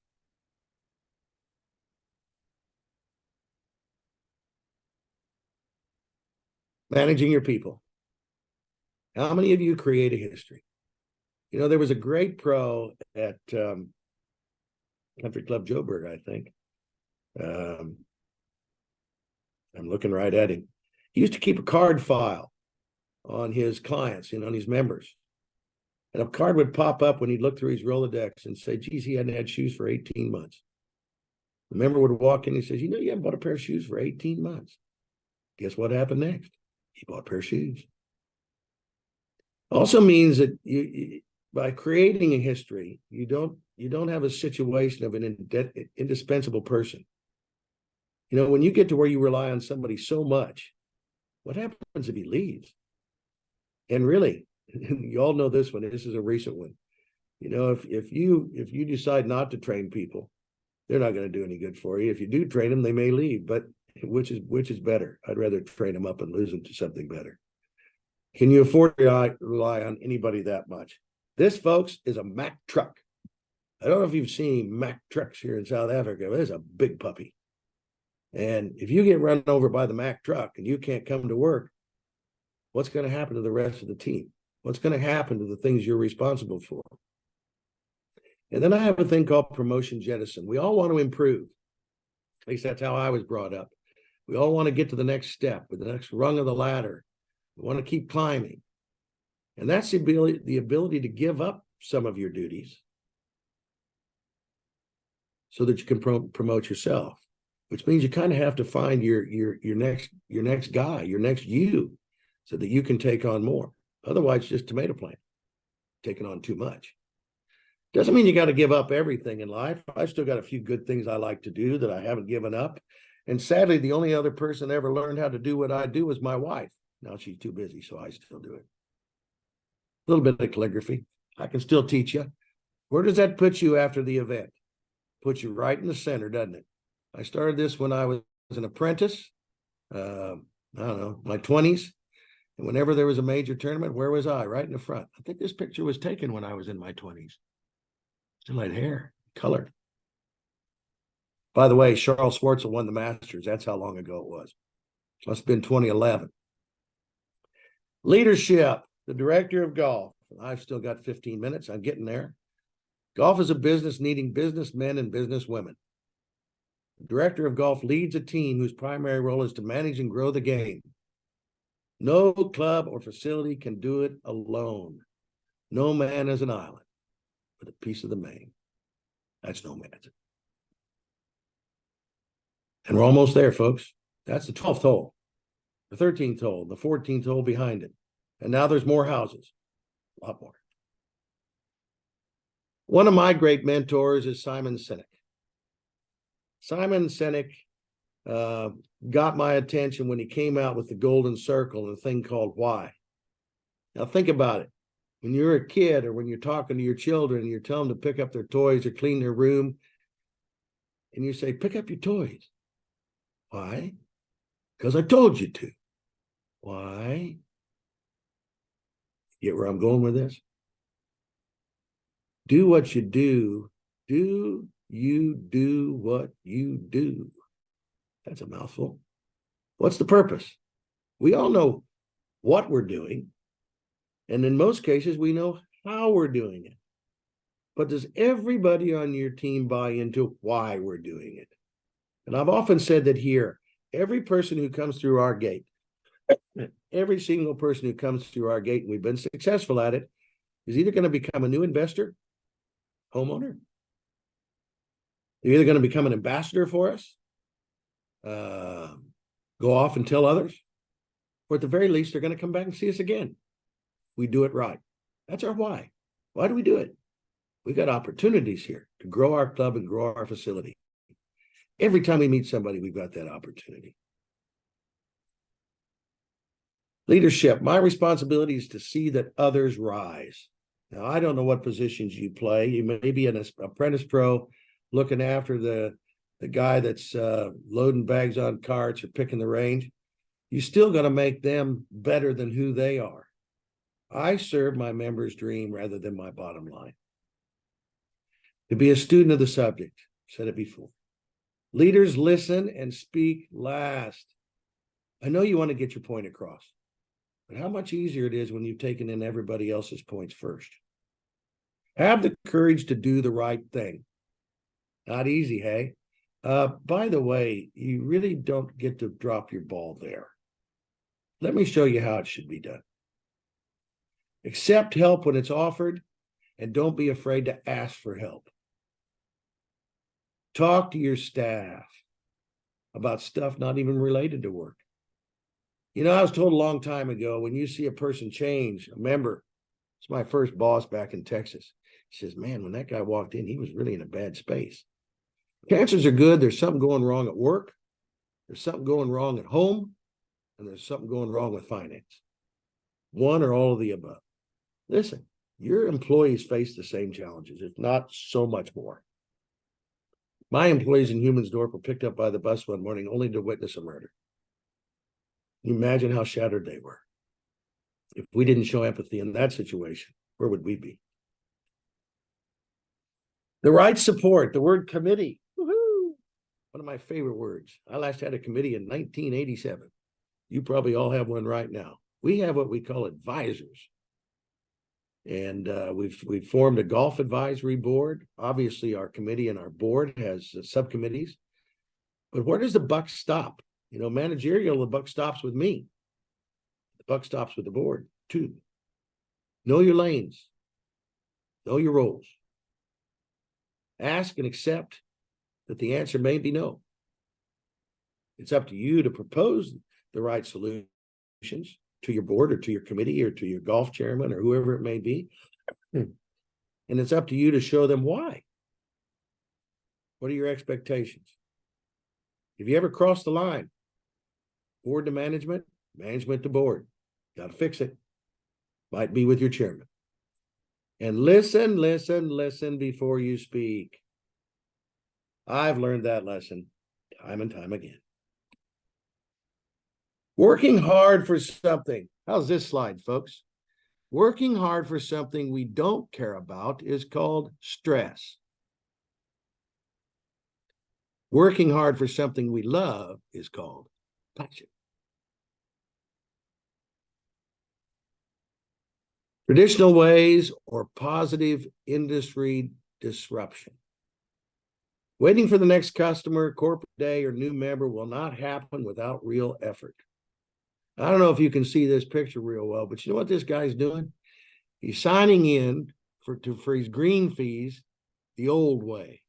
Managing your people. How many of you create a history? You know, there was a great pro at Country Club Joburg, I think. I'm looking right at him. He used to keep a card file on his clients and on his members. And a card would pop up when he'd look through his Rolodex and say, geez, he hadn't had shoes for 18 months. The member would walk in and he says, you know, you haven't bought a pair of shoes for 18 months. Guess what happened next? He bought a pair of shoes. Also means that you by creating a history, you don't have a situation of an indispensable person. You know, when you get to where you rely on somebody so much, what happens if he leaves? And really, you all know this one. This is a recent one. You know, if you decide not to train people, they're not going to do any good for you. If you do train them, they may leave. But which is better? I'd rather train them up and lose them to something better. Can you afford to rely on anybody that much? This, folks, is a Mack truck. I don't know if you've seen Mack trucks here in South Africa, but it's a big puppy. And if you get run over by the Mack truck and you can't come to work, what's going to happen to the rest of the team? What's going to happen to the things you're responsible for? And then I have a thing called promotion jettison. We all want to improve. At least that's how I was brought up. We all want to get to the next step, or the next rung of the ladder. We want to keep climbing. And that's the ability to give up some of your duties so that you can promote yourself, which means you kind of have to find your next guy, your next you, so that you can take on more. Otherwise, just tomato plant, taking on too much. Doesn't mean you got to give up everything in life. I still got a few good things I like to do that I haven't given up. And sadly, the only other person that ever learned how to do what I do was my wife. Now she's too busy, so I still do it. A little bit of calligraphy. I can still teach you. Where does that put you after the event? Puts you right in the center, doesn't it? I started this when I was an apprentice. I don't know, my 20s. And whenever there was a major tournament, where was I? Right in the front. I think this picture was taken when I was in my 20s. Still had hair, color. By the way, Charles Schwartzel won the Masters. That's how long ago it was. Must have been 2011. Leadership, the director of golf. I've still got 15 minutes. I'm getting there. Golf is a business needing businessmen and businesswomen. The director of golf leads a team whose primary role is to manage and grow the game. No club or facility can do it alone. No man is an island. with a piece of the mane. That's nomad. And we're almost there, folks. That's the 12th hole, the 13th hole, the 14th hole behind it. And now there's more houses, a lot more. One of my great mentors is Simon Sinek. Simon Sinek got my attention when he came out with the golden circle and a thing called why. Now think about it. When you're a kid or when you're talking to your children and you're telling them to pick up their toys or clean their room, and you say, pick up your toys. Why? Because I told you to. Why? Get where I'm going with this? Do what you do. Do you do what you do? That's a mouthful. What's the purpose? We all know what we're doing. And in most cases, we know how we're doing it. But does everybody on your team buy into why we're doing it? And I've often said that here, every person who comes through our gate, every single person who comes through our gate, and we've been successful at it, is either going to become a new investor, homeowner. They're either going to become an ambassador for us, go off and tell others, or at the very least, they're going to come back and see us again. We do it right. That's our why. Why do we do it? We've got opportunities here to grow our club and grow our facility. Every time we meet somebody, we've got that opportunity. Leadership. My responsibility is to see that others rise. Now, I don't know what positions you play. You may be an apprentice pro looking after the guy that's loading bags on carts or picking the range. You still got to make them better than who they are. I serve my members' dream rather than my bottom line. To be a student of the subject, said it before. Leaders listen and speak last. I know you want to get your point across, but how much easier it is when you've taken in everybody else's points first. Have the courage to do the right thing. Not easy, hey? By the way, you really don't get to drop your ball there. Let me show you how it should be done. Accept help when it's offered, and don't be afraid to ask for help. Talk to your staff about stuff not even related to work. You know, I was told a long time ago, when you see a person change, a member, it's my first boss back in Texas. He says, man, when that guy walked in, he was really in a bad space. Chances are good there's something going wrong at work, there's something going wrong at home, and there's something going wrong with finance. One or all of the above. Listen, your employees face the same challenges, if not so much more. My employees in Humansdorf were picked up by the bus one morning only to witness a murder. Can you imagine how shattered they were? If we didn't show empathy in that situation, where would we be? The right support, the word committee. Woohoo! One of my favorite words. I last had a committee in 1987. You probably all have one right now. We have what we call advisors. And we've formed a golf advisory board. Obviously, our committee and our board has subcommittees. But where does the buck stop? You know, managerial, the buck stops with me. The buck stops with the board, too. Know your lanes. Know your roles. Ask and accept that the answer may be no. It's up to you to propose the right solutions to your board or to your committee or to your golf chairman or whoever it may be. And it's up to you to show them why. What are your expectations? If you ever cross the line, board to management, management to board, got to fix it. Might be with your chairman. And listen before you speak. I've learned that lesson time and time again. Working hard for something. How's this slide, folks? Working hard for something we don't care about is called stress. Working hard for something we love is called passion. Traditional ways or positive industry disruption. Waiting for the next customer, corporate day, or new member will not happen without real effort. I don't know if you can see this picture real well, but you know what this guy's doing? He's signing in to freeze green fees the old way.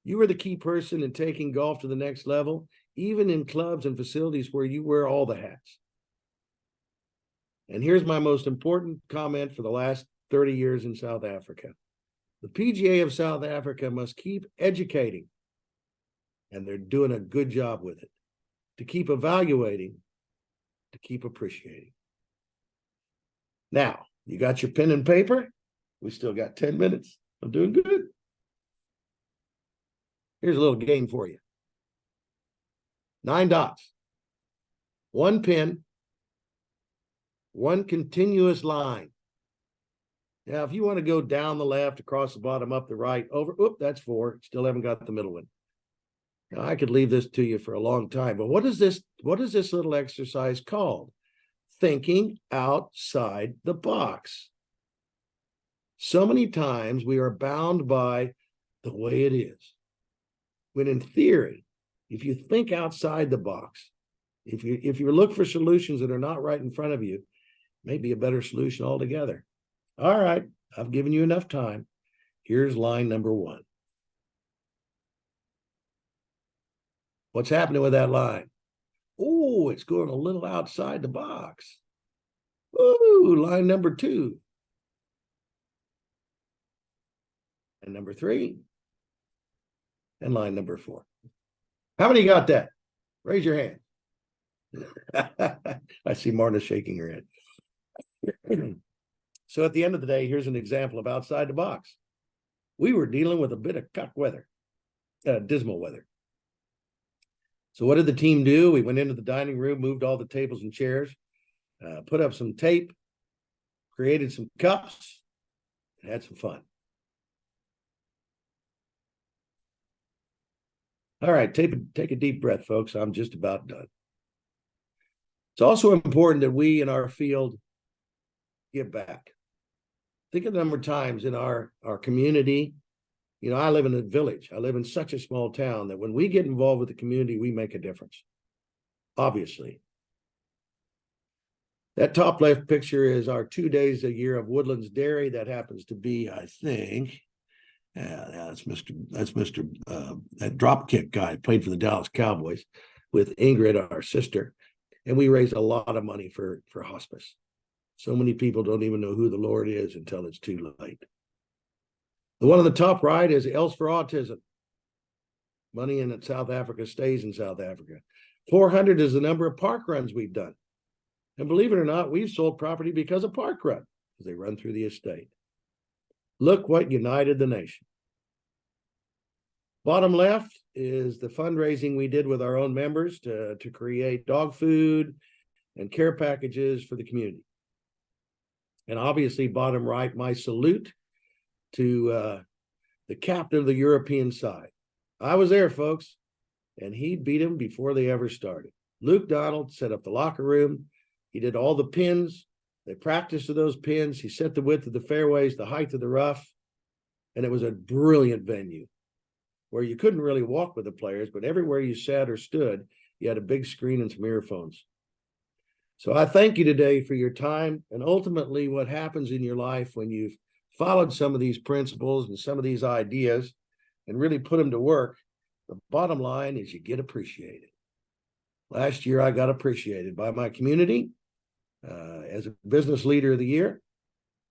You are the key person in taking golf to the next level, even in clubs and facilities where you wear all the hats. And here's my most important comment for the last 30 years in South Africa. The PGA of South Africa must keep educating, and they're doing a good job with it, to keep evaluating, to keep appreciating. Now, you got your pen and paper? We still got 10 minutes. I'm doing good. Here's a little game for you. 9 dots, 1 pin, 1 continuous line. Now, if you want to go down the left, across the bottom, up the right, over, that's 4. Still haven't got the middle one. Now, I could leave this to you for a long time, but what is this little exercise called? Thinking outside the box. So many times we are bound by the way it is. When in theory, if you think outside the box, if you look for solutions that are not right in front of you, maybe a better solution altogether. All right, I've given you enough time. Here's line number 1. What's happening with that line? Oh, it's going a little outside the box. Ooh, line number 2. And number 3. And line number 4. How many got that? Raise your hand. I see Marna shaking her head. So at the end of the day, here's an example of outside the box. We were dealing with a bit of dismal weather. So what did the team do? We went into the dining room, moved all the tables and chairs, put up some tape, created some cups, and had some fun. All right, take a deep breath, folks. I'm just about done. It's also important that we in our field give back. Think of the number of times in our community. You know, I live in a village. I live in such a small town that when we get involved with the community, we make a difference. Obviously. That top left picture is our 2 days a year of Woodlands Dairy. That happens to be, I think, that's Mr. That dropkick guy played for the Dallas Cowboys with Ingrid, our sister. And we raise a lot of money for hospice. So many people don't even know who the Lord is until it's too late. The one on the top right is Else for Autism. Money in South Africa stays in South Africa. 400 is the number of park runs we've done. And believe it or not, we've sold property because of park run, because they run through the estate. Look what united the nation. Bottom left is the fundraising we did with our own members to create dog food and care packages for the community. And obviously, bottom right, my salute to the captain of the European side. I was there, folks, and he beat them before they ever started. Luke Donald set up the locker room. He did all the pins. They practiced with those pins. He set the width of the fairways, the height of the rough, and it was a brilliant venue where you couldn't really walk with the players, but everywhere you sat or stood, you had a big screen and some earphones. So I thank you today for your time, and ultimately what happens in your life when you've followed some of these principles and some of these ideas and really put them to work, the bottom line is you get appreciated. Last year, I got appreciated by my community as a business leader of the year.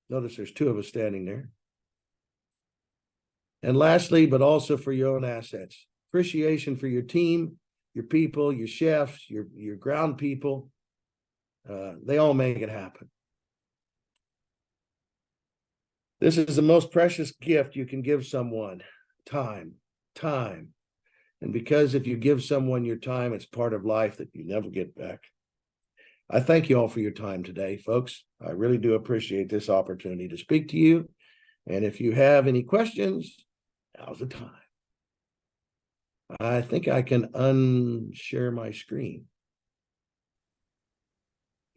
Notice there's 2 of us standing there. And lastly, but also for your own assets, appreciation for your team, your people, your chefs, your ground people. They all make it happen. This is the most precious gift you can give someone, time. And because if you give someone your time, it's part of life that you never get back. I thank you all for your time today, folks. I really do appreciate this opportunity to speak to you. And if you have any questions, now's the time. I think I can unshare my screen.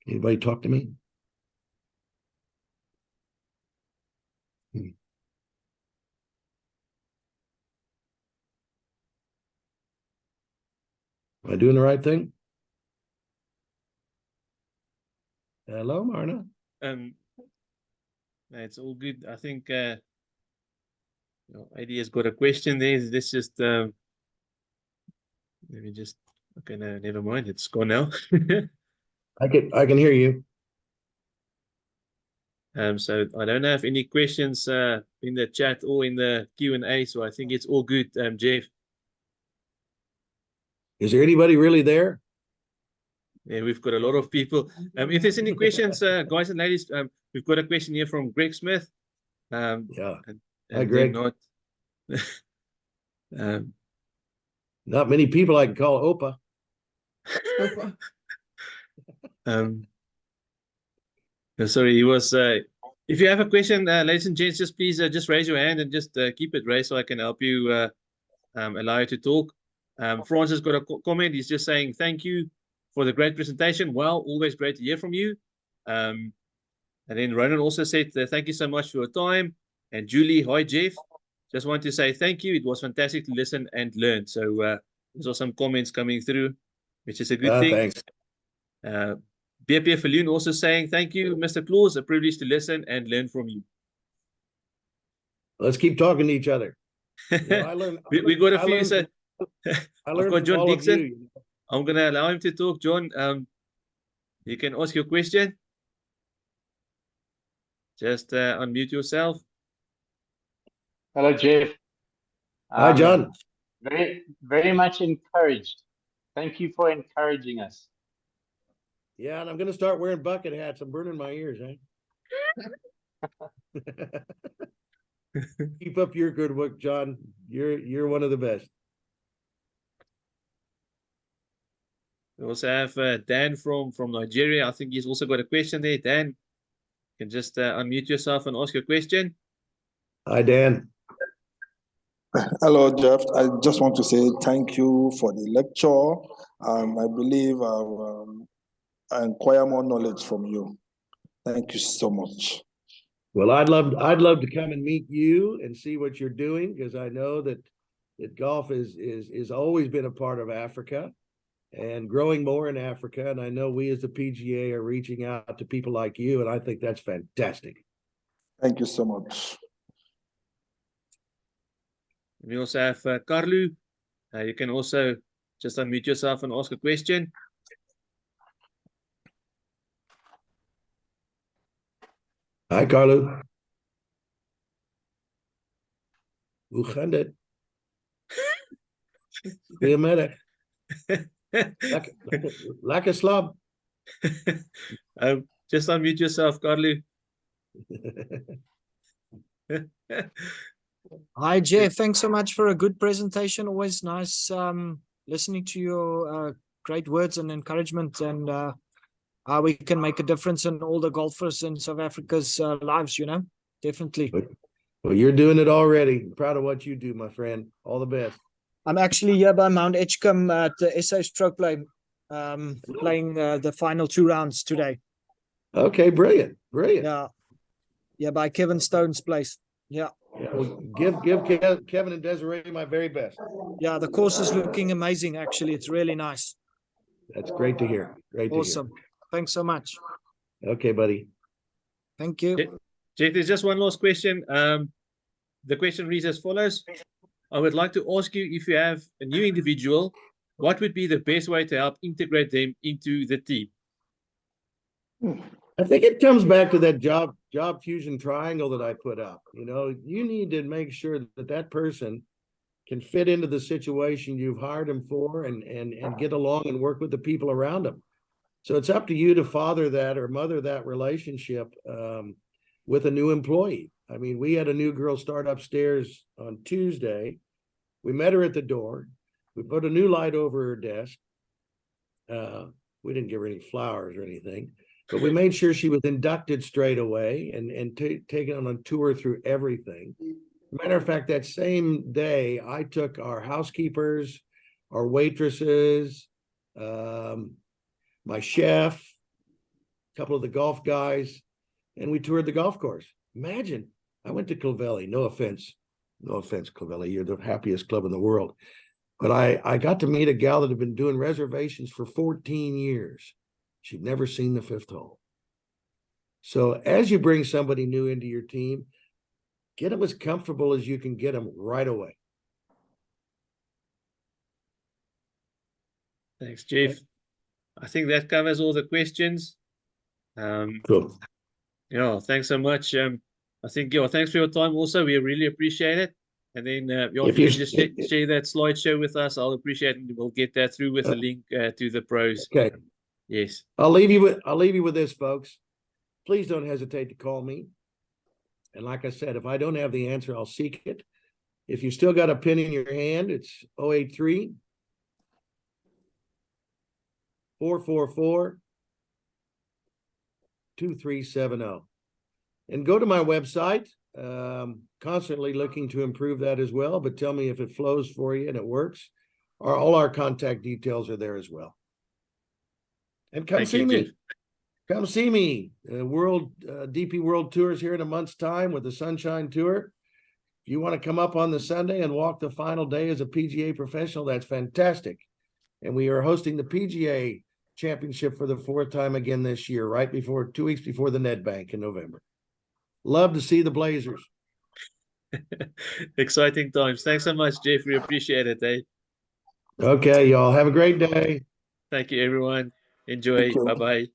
Anybody talk to me? Am I doing the right thing? Hello, Marna. It's all good. I think AD has got a question there. Let's just let me just okay, no, never mind. It's gone now. I can hear you. So I don't have any questions in the chat or in the Q&A, so I think it's all good, Jeff. Is there anybody really there? Yeah, we've got a lot of people. If there's any questions, guys and ladies, we've got a question here from Greg Smith. Yeah. And Hi, Greg. not not many people I can call Opa. Sorry, he was. If you have a question, ladies and gents, just please just raise your hand and just keep it raised so I can help you, allow you to talk. Francis got a comment. He's just saying thank you for the great presentation. Well, always great to hear from you. And then Ronan also said thank you so much for your time. And Julie, hi Jeff. Just want to say thank you. It was fantastic to listen and learn. So there's also some comments coming through, which is a good thing. Thanks. BP Falloon also saying thank you, Mr. Claus. A privilege to listen and learn from you. Let's keep talking to each other. I learned. we got a few. I learned from John all Dixon. of you. I'm gonna allow him to talk. John, you can ask your question. Just unmute yourself. Hello, Jeff. Hi, John. Very much encouraged. Thank you for encouraging us. Yeah, and I'm going to start wearing bucket hats. I'm burning my ears, Keep up your good work, John. You're one of the best. We also have Dan from Nigeria. I think he's also got a question there. Dan, you can just unmute yourself and ask your question. Hi, Dan. Hello, Jeff. I just want to say thank you for the lecture. I believe I acquire more knowledge from you. Thank you so much. Well, I'd love to come and meet you and see what you're doing, because I know that golf is always been a part of Africa and growing more in Africa. And I know we as the PGA are reaching out to people like you, and I think that's fantastic. Thank you so much. We also have Carlu. You can also just unmute yourself and ask a question. Hi, Carlu. Hoe gaat het? Goedemiddag. Lekker slap. Just unmute yourself, Carlu. Hi, Jeff. Thanks so much for a good presentation. Always nice listening to your great words and encouragement, and how we can make a difference in all the golfers in South Africa's lives, definitely. Well, you're doing it already. I'm proud of what you do, my friend. All the best. I'm actually here by Mount Edgecombe at the SA Stroke Play, playing the final 2 rounds today. Okay, brilliant. Yeah, by Kevin Stone's place. Yeah. Well, give Kevin and Desiree my very best. Yeah, the course is looking amazing, actually. It's really nice. That's great to hear. Awesome. Thanks so much. Okay, buddy. Thank you. Jeff, there's just one last question. The question reads as follows. I would like to ask you, if you have a new individual, what would be the best way to help integrate them into the team? I think it comes back to that job fusion triangle that I put up. You need to make sure that person can fit into the situation you've hired them for and get along and work with the people around them. So it's up to you to father that or mother that relationship with a new employee. I mean, we had a new girl start upstairs on Tuesday. We met her at the door. We put a new light over her desk. We didn't give her any flowers or anything, but we made sure she was inducted straight away and taken on a tour through everything. Matter of fact, that same day, I took our housekeepers, our waitresses, my chef, a couple of the golf guys, and we toured the golf course. Imagine, I went to Clovelly. No offense, Clovelly. You're the happiest club in the world. But I got to meet a gal that had been doing reservations for 14 years. She'd never seen the 5th hole. So as you bring somebody new into your team, get them as comfortable as you can get them right away. Thanks, Jeff. I think that covers all the questions. Cool. Yeah, thanks so much. I think, yeah, thanks for your time also. We really appreciate it. And then yeah, if you can just share that slideshow with us, I'll appreciate it. We'll get that through with the link to the pros. Okay. Yes. I'll leave you with this, folks. Please don't hesitate to call me. And like I said, if I don't have the answer, I'll seek it. If you still got a pen in your hand, it's 083 444 2370. And go to my website. Constantly looking to improve that as well, but tell me if it flows for you and it works. All our contact details are there as well. And come see me. Come see me. DP World Tours here in a month's time with the Sunshine Tour. If you want to come up on the Sunday and walk the final day as a PGA professional, that's fantastic. And we are hosting the PGA Championship for the 4th time again this year, right before 2 weeks before the Nedbank in November. Love to see the Blazers. Exciting times. Thanks so much, Jeff. We appreciate it. Eh? Okay, y'all. Have a great day. Thank you, everyone. Enjoy. Bye-bye.